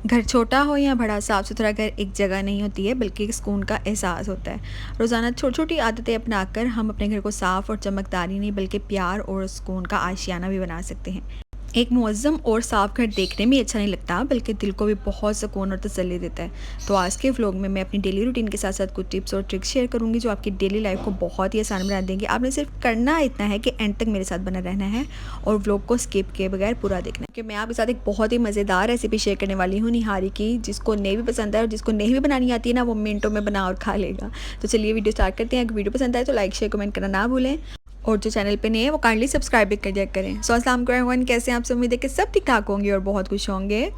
घर छोटा हो या बड़ा, साफ़ सुथरा घर एक जगह नहीं होती है बल्कि एक सुकून का एहसास होता है। रोज़ाना छोटी छोटी आदतें अपनाकर हम अपने घर को साफ़ और चमकदार ही नहीं बल्कि प्यार और सुकून का आशियाना भी बना सकते हैं। एक मुअज़्ज़म और साफ़ घर देखने में ही अच्छा नहीं लगता बल्कि दिल को भी बहुत सुकून और तसल्ली देता है। तो आज के व्लॉग में मैं अपनी डेली रूटीन के साथ साथ कुछ टिप्स और ट्रिक्स शेयर करूँगी जो आपकी डेली लाइफ को बहुत ही आसान बना देंगे। आपने सिर्फ करना इतना है कि एंड तक मेरे साथ बना रहना है और व्लॉग को स्किप किए बगैर पूरा देखना है। कि मैं आपके साथ एक बहुत ही मज़ेदार रेसिपी शेयर करने वाली हूँ निहारी की, जिसको नहीं भी पसंद है और जिसको नहीं भी बनानी आती है ना, वो मिनटों में बना और खा लेगा। तो चलिए वीडियो स्टार्ट करते हैं। अगर वीडियो पसंद आए तो लाइक शेयर कमेंट करना ना भूलें और जो चैनल पे नहीं है वो काइंडली सब्सक्राइब भी कर दिया करें। सो अस्सलाम वालेकुम एवरीवन, कैसे हैं आप सब? उम्मीद है कि सब ठीक ठाक होंगे और बहुत खुश होंगे।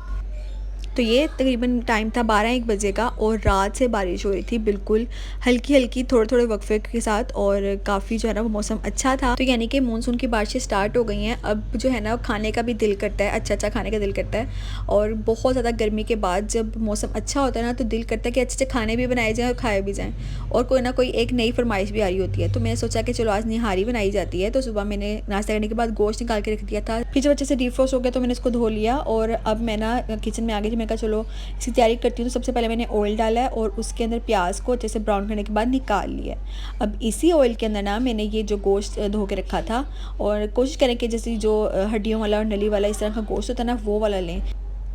तो ये तकरीबन टाइम था 12-1 बजे का और रात से बारिश हो रही थी, बिल्कुल हल्की-हल्की थोड़े-थोड़े वक्फे के साथ, और काफ़ी जो है ना वो मौसम अच्छा था। तो यानी कि मानसून की बारिशें स्टार्ट हो गई हैं। अब जो है ना खाने का भी दिल करता है, अच्छा-अच्छा खाने का दिल करता है। और बहुत ज़्यादा गर्मी के बाद जब मौसम अच्छा होता है ना तो दिल करता है कि अच्छे-अच्छे खाने भी बनाए जाएँ और खाए भी जाएँ, और कोई ना कोई एक नई फरमाइश भी आ रही होती है। तो मैंने सोचा कि चलो आज निहारी बनाई जाती है। तो सुबह मैंने नाश्ता करने के बाद गोश्त निकाल के रख दिया था। फिर जब अच्छे से डीफ्रोस्ट हो गया तो मैंने इसको धो लिया और अब मैं ना किचन में आ गई थी। मैंने कहा चलो इसकी तैयारी करती हूँ। तो सबसे पहले मैंने ऑयल डाला है और उसके अंदर प्याज को अच्छे से ब्राउन करने के बाद निकाल लिया है। अब इसी ऑयल के अंदर ना मैंने ये जो गोश्त धो के रखा था, और कोशिश करें कि जैसे जो हड्डियों वाला और नली वाला इस तरह का गोश्त होता है ना वो वाला लें।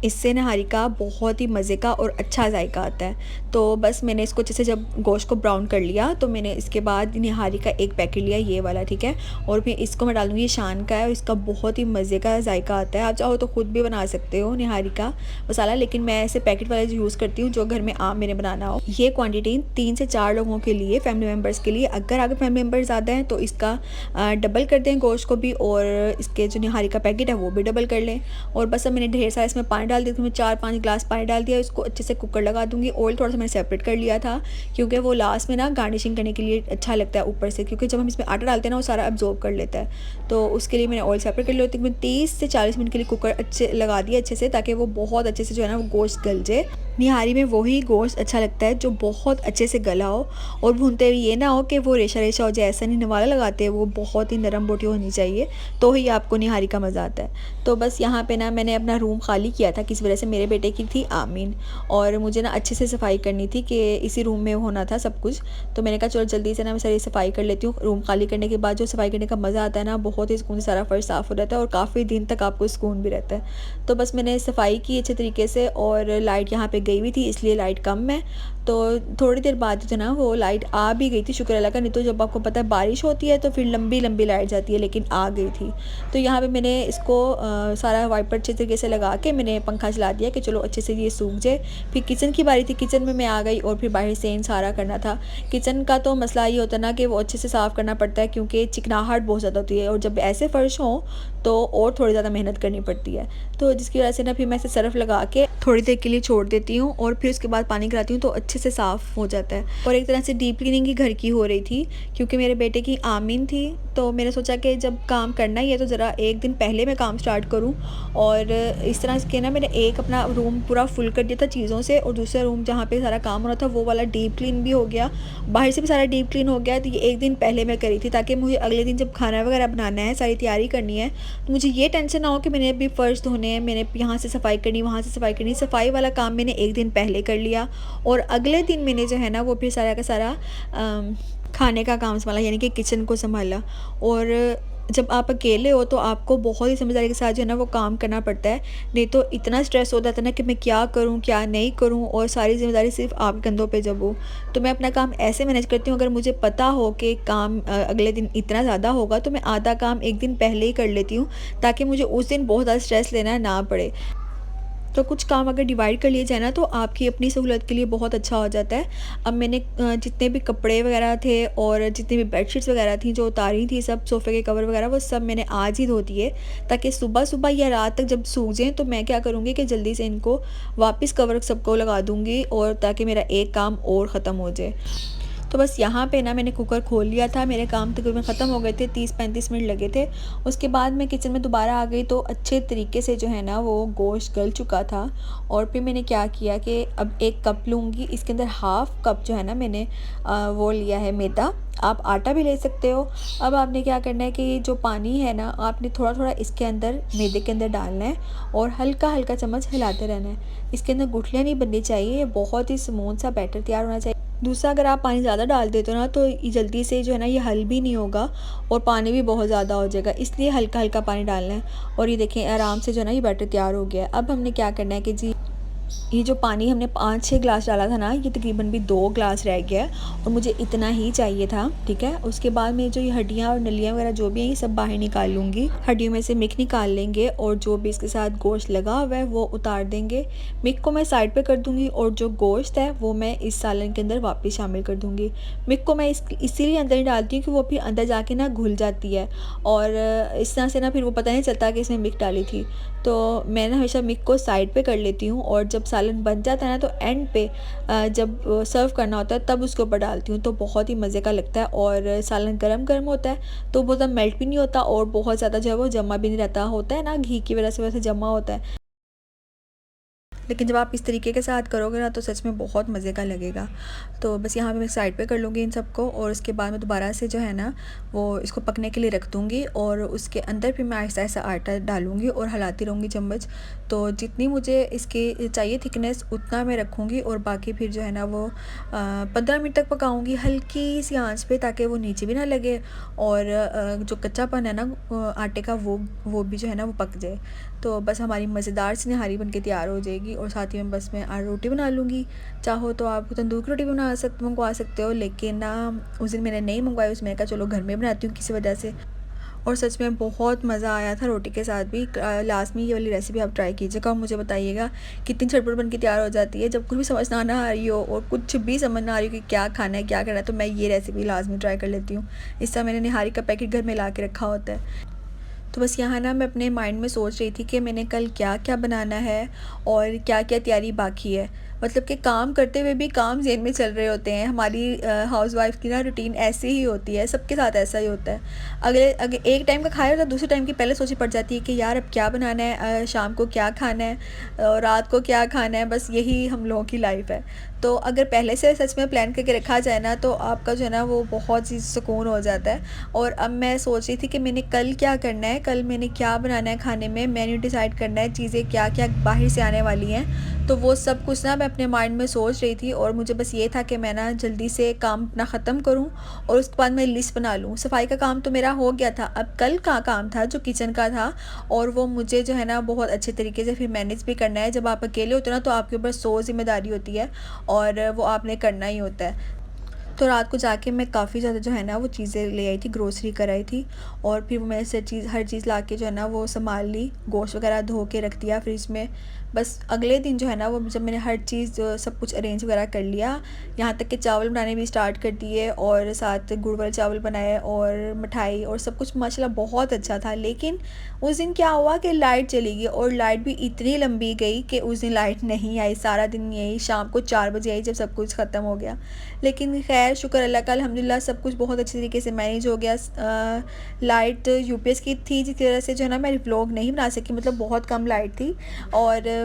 इससे नहारी का बहुत ही मज़े का और अच्छा जायका आता है। तो बस मैंने इसको अच्छे से जब गोश्त को ब्राउन कर लिया तो मैंने इसके बाद निहारी का एक पैकेट लिया, ये वाला, ठीक है। और फिर इसको मैं डालूँगी, ये शान का है और इसका बहुत ही मज़े का जायका आता है। आप चाहो तो ख़ुद भी बना सकते हो निहारी का मसाला, लेकिन मैं ऐसे पैकेट वाला जो यूज़ करती हूँ जो घर में आम मैंने बनाना हो। ये क्वान्टिटी 3 से 4 लोगों के लिए, फैमिली मेम्बर्स के लिए। अगर आपके फैमिली मेम्बर ज़्यादा हैं तो इसका डबल कर दें गोश्त को भी, और इसके जो निहारी का पैकेट है वो भी डबल कर लें। और बस अब मैंने ढेर सारा इसमें पानी डाल दिया था। मैं 4-5 ग्लास पानी डाल दिया। इसको अच्छे से कुकर लगा दूँगी। ऑयल थोड़ा सा मैंने सेपरेट कर लिया था क्योंकि वो लास्ट में ना गार्निशिंग करने के लिए अच्छा लगता है ऊपर से, क्योंकि जब हम इसमें आटा डालते हैं ना वो सारा अब्जॉर्ब कर लेता है। तो उसके लिए मैंने ऑयल सेपरेट कर लिया। तो मैं 30 से 40 मिनट के लिए कुकर अच्छे लगा दिया अच्छे से, ताकि वो बहुत अच्छे से जो है ना वो गोश्त गल जाए। निहारी में वही गोश्त अच्छा लगता है जो बहुत अच्छे से गला हो, और भूनते हुए ये ना हो कि वो रेशा रेशा हो जाए, ऐसा नहीं। नवाला लगाते हैं वो बहुत ही नरम बोटी होनी चाहिए, तो ही आपको निहारी का मज़ा आता है। तो बस यहाँ पे ना मैंने अपना रूम खाली किया था, किस वजह से मेरे बेटे की थी आमीन, और मुझे ना अच्छे से सफाई करनी थी कि इसी रूम में होना था सब कुछ। तो मैंने कहा चलो जल्दी से ना मैं सारी सफाई कर लेती हूँ। रूम खाली करने के बाद जो सफाई करने का मज़ा आता है ना, बहुत ही सुकून से सारा फर्श साफ़ हो जाता है और काफ़ी दिन तक आपको सुकून भी रहता है। तो बस मैंने सफाई की अच्छे तरीके से, और लाइट यहाँ पे गई हुई थी इसलिए लाइट कम है। तो थोड़ी देर बाद जो ना वो लाइट आ भी गई थी, शुक्र अल्लाह का। नहीं तो जब आपको पता है बारिश होती है तो फिर लंबी लंबी लाइट जाती है, लेकिन आ गई थी। तो यहाँ पे मैंने इसको सारा वाइपर अच्छे तरीके से लगा के मैंने पंखा चला दिया कि चलो अच्छे से ये सूख जाए। फिर किचन की बारी थी, किचन में मैं आ गई और फिर बाहर से इन सारा करना था। किचन का तो मसला ये होता है ना कि वो अच्छे से साफ़ करना पड़ता है क्योंकि चिकनाहट बहुत ज़्यादा होती है, और जब ऐसे फ़र्श हों तो और थोड़ी ज़्यादा मेहनत करनी पड़ती है। तो जिसकी वजह से ना फिर मैं इसे सर्फ लगा के थोड़ी देर के लिए छोड़ देती हूँ और फिर उसके बाद पानी गिराती हूँ तो अच्छे से साफ़ हो जाता है। और एक तरह से डीप क्लीनिंग ही घर की हो रही थी क्योंकि मेरे बेटे की आमीन थी। तो मैंने सोचा कि जब काम करना ही है तो ज़रा एक दिन पहले मैं काम स्टार्ट करूँ, और इस तरह के ना मैंने एक अपना रूम पूरा फुल कर दिया था चीज़ों से, और दूसरा रूम जहाँ पे सारा काम हो रहा था वो वाला डीप क्लीन भी हो गया, बाहर से भी सारा डीप क्लीन हो गया। तो ये एक दिन पहले मैं करी थी ताकि मुझे अगले दिन जब खाना वगैरह बनाना है, सारी तैयारी करनी है, तो मुझे ये टेंशन ना हो कि मैंने अभी फ़र्श धोने हैं, मैंने यहाँ से सफाई करनी, वहाँ से सफाई करनी। सफाई वाला काम मैंने एक दिन पहले कर लिया, और अगले दिन मैंने जो है ना वो फिर सारा का सारा खाने का काम संभाला, यानी कि किचन को संभाला। और जब आप अकेले हो तो आपको बहुत ही समझदारी के साथ जो है ना वो काम करना पड़ता है, नहीं तो इतना स्ट्रेस हो जाता है ना कि मैं क्या करूँ क्या नहीं करूँ, और सारी ज़िम्मेदारी सिर्फ आपके कंधों पे जब हो। तो मैं अपना काम ऐसे मैनेज करती हूँ, अगर मुझे पता हो कि काम अगले दिन इतना ज़्यादा होगा तो मैं आधा काम एक दिन पहले ही कर लेती हूँ, ताकि मुझे उस दिन बहुत ज़्यादा स्ट्रेस लेना ना पड़े। तो कुछ काम अगर डिवाइड कर लिए जाए ना तो आपकी अपनी सहूलत के लिए बहुत अच्छा हो जाता है। अब मैंने जितने भी कपड़े वगैरह थे और जितनी भी बेडशीट्स वगैरह थी जो उतारी थी, सब सोफ़े के कवर वगैरह, वो सब मैंने आज ही धो दिए, ताकि सुबह सुबह या रात तक जब सूख जाएँ तो मैं क्या करूँगी कि जल्दी से इनको वापस कवर सबको लगा दूँगी, और ताकि मेरा एक काम और ख़त्म हो जाए। तो बस यहाँ पे ना मैंने कुकर खोल लिया था, मेरे काम तकरीबन ख़त्म हो गए थे, 30-35 मिनट लगे थे। उसके बाद मैं किचन में दोबारा आ गई तो अच्छे तरीके से जो है ना वो गोश्त गल चुका था। और फिर मैंने क्या किया कि अब 1 कप लूँगी, इसके अंदर हाफ़ कप जो है ना मैंने वो लिया है मैदा, आप आटा भी ले सकते हो। अब आपने क्या करना है कि ये जो पानी है ना आपने थोड़ा-थोड़ा इसके अंदर मैदे के अंदर डालना है और हल्का-हल्का चम्मच हिलाते रहना है। इसके अंदर गुठलियाँ नहीं बननी चाहिए, ये बहुत ही स्मूथ सा बैटर तैयार होना चाहिए। दूसरा, अगर आप पानी ज़्यादा डाल देते हो ना तो ये जल्दी से जो है ना ये हल भी नहीं होगा और पानी भी बहुत ज़्यादा हो जाएगा, इसलिए हल्का-हल्का पानी डालना है। और ये देखें आराम से जो है ना ये बैटर तैयार हो गया है। अब हमने क्या करना है कि जी ये जो पानी हमने 5-6 ग्लास डाला था ना, ये तकरीबन भी 2 ग्लास रह गया है और मुझे इतना ही चाहिए था, ठीक है। उसके बाद में जो ये हड्डियाँ और नलियाँ वगैरह जो भी हैं ये सब बाहर निकाल लूँगी। हड्डियों में से मिक निकाल लेंगे और जो भी इसके साथ गोश्त लगा हुआ है वो उतार देंगे। मिक को मैं साइड पे कर दूँगी और जो गोश्त है वो मैं इस सालन के अंदर वापस शामिल कर दूँगी। मिक को मैं इसीलिए अंदर नहीं डालती हूँ कि वो फिर अंदर जाके ना घुल जाती है और इस तरह से ना फिर वो पता नहीं चलता कि इसमें मिक डाली थी। तो मैं ना हमेशा मिक को साइड पे कर लेती हूँ और जब सालन बन जाता है ना तो एंड पे जब सर्व करना होता है तब उसके ऊपर डालती हूँ, तो बहुत ही मज़े का लगता है। और सालन गरम-गरम होता है तो बहुत ज़्यादा मेल्ट भी नहीं होता और बहुत ज़्यादा जो है वो जमा भी नहीं रहता, होता है ना घी की वजह से वैसे जमा होता है। लेकिन जब आप इस तरीके के साथ करोगे ना तो सच में बहुत मज़े का लगेगा। तो बस यहाँ पे मैं साइड पे कर लूँगी इन सबको और उसके बाद मैं दोबारा से जो है ना वो इसको पकने के लिए रख दूँगी और उसके अंदर फिर मैं आहिस्ता-आहिस्ता आटा डालूँगी और हिलाती रहूँगी चम्मच। तो जितनी मुझे इसकी चाहिए थिकनेस उतना मैं रखूँगी और बाकी फिर जो है ना वो 15 मिनट तक पकाऊँगी हल्की सी आँच पे, ताकि वो नीचे भी ना लगे और जो कच्चापन है ना आटे का वो भी जो है ना वो पक जाए। तो बस हमारी मज़ेदार सी निहारी बनके तैयार हो जाएगी और साथ ही में बस मैं रोटी बना लूँगी। चाहो तो आप तंदूर की रोटी भी मंगवा सकते हो, लेकिन ना उस दिन मैंने नहीं मंगवाई, उसमें कहा चलो घर में बनाती हूँ किसी वजह से। और सच में बहुत मज़ा आया था रोटी के साथ भी। लास्ट में ये वाली रेसिपी आप ट्राई कीजिएगा और मुझे बताइएगा कितनी झटपट बन के तैयार हो जाती है। जब कुछ भी समझ ना आ रही हो और कुछ भी समझ ना आ रही हो कि क्या खाना है क्या करना है, तो मैं ये रेसिपी लाजमी ट्राई कर लेती हूँ। इस तरह मैंने निहारी का पैकेट घर में ला के रखा होता है। तो बस यहाँ ना मैं अपने माइंड में सोच रही थी कि मैंने कल क्या-क्या बनाना है और क्या-क्या तैयारी बाकी है। मतलब कि काम करते हुए भी काम ज़हन में चल रहे होते हैं। हमारी हाउसवाइफ़ की ना रूटीन ऐसे ही होती है, सबके साथ ऐसा ही होता है। अगर एक टाइम का खाया तो दूसरे टाइम की पहले सोचनी पड़ जाती है कि यार अब क्या बनाना है, शाम को क्या खाना है, रात को क्या खाना है, बस यही हम लोगों की लाइफ़ है। तो अगर पहले से सच में प्लान करके रखा जाए ना तो आपका जो है ना वो बहुत ही सुकून हो जाता है। और अब मैं सोच रही थी कि मैंने कल क्या करना है, कल मैंने क्या बनाना है खाने में, मेन्यू डिसाइड करना है, चीज़ें क्या-क्या बाहर से आने वाली हैं। तो वो सब कुछ ना मैं अपने माइंड में सोच रही थी और मुझे बस ये था कि मैं ना जल्दी से काम अपना ख़त्म करूं और उसके बाद मैं लिस्ट बना लूं। सफाई का काम तो मेरा हो गया था, अब कल का काम था जो किचन का था और वो मुझे जो है ना बहुत अच्छे तरीके से फिर मैनेज भी करना है। जब आप अकेले होते हो ना तो आपके ऊपर 100 ज़िम्मेदारी होती है और वो आपने करना ही होता है। तो रात को जाके मैं काफ़ी ज़्यादा जो है ना वो चीज़ें ले आई थी, ग्रोसरी कर आई थी और फिर मैं से चीज़ हर चीज़ ला के जो है ना वो संभाल ली, गोश्त वगैरह धो के रख दिया फ्रिज में। बस अगले दिन जो है ना वो जब मैंने हर चीज़ सब कुछ अरेंज वगैरह कर लिया, यहाँ तक कि चावल बनाने भी स्टार्ट कर दिए और साथ गुड़ वाले चावल बनाए और मिठाई और सब कुछ माशाल्लाह बहुत अच्छा था। लेकिन उस दिन क्या हुआ कि लाइट चली गई और लाइट भी इतनी लंबी गई कि उस दिन लाइट नहीं आई, सारा दिन नहीं आई, शाम को 4 बजे आई जब सब कुछ ख़त्म हो गया। लेकिन खैर शुक्र अल्लाह का, अल्हम्दुलिल्लाह सब कुछ बहुत अच्छे तरीके से मैनेज हो गया। लाइट यूपीएस की थी जिसकी वजह से जो है ना मैं व्लॉग नहीं बना सकी, मतलब बहुत कम लाइट थी और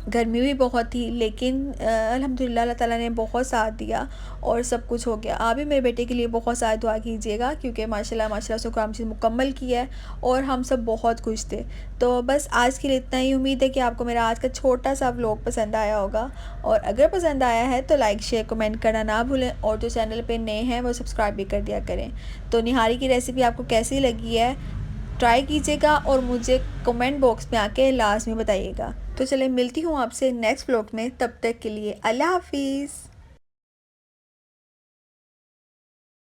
गर्मी भी बहुत थी। लेकिन अल्हम्दुलिल्लाह अल्लाह ताला ने बहुत साथ दिया और सब कुछ हो गया। आप भी मेरे बेटे के लिए बहुत सारा दुआ कीजिएगा क्योंकि माशाल्लाह माशाल्लाह उसने काम चीज़ मुकम्मल की है और हम सब बहुत खुश थे। तो बस आज के लिए इतना ही। उम्मीद है कि आपको मेरा आज का छोटा सा व्लॉग पसंद आया होगा और अगर पसंद आया है तो लाइक शेयर कमेंट करना ना भूलें और जो चैनल पे नए हैं वो सब्सक्राइब भी कर दिया करें। तो निहारी की रेसिपी आपको कैसी लगी है ट्राई कीजिएगा और मुझे कमेंट बॉक्स में आके लास्ट में बताइएगा। तो चलिए मिलती हूँ आपसे नेक्स्ट व्लॉग में, तब तक के लिए अल्लाह हाफिज़।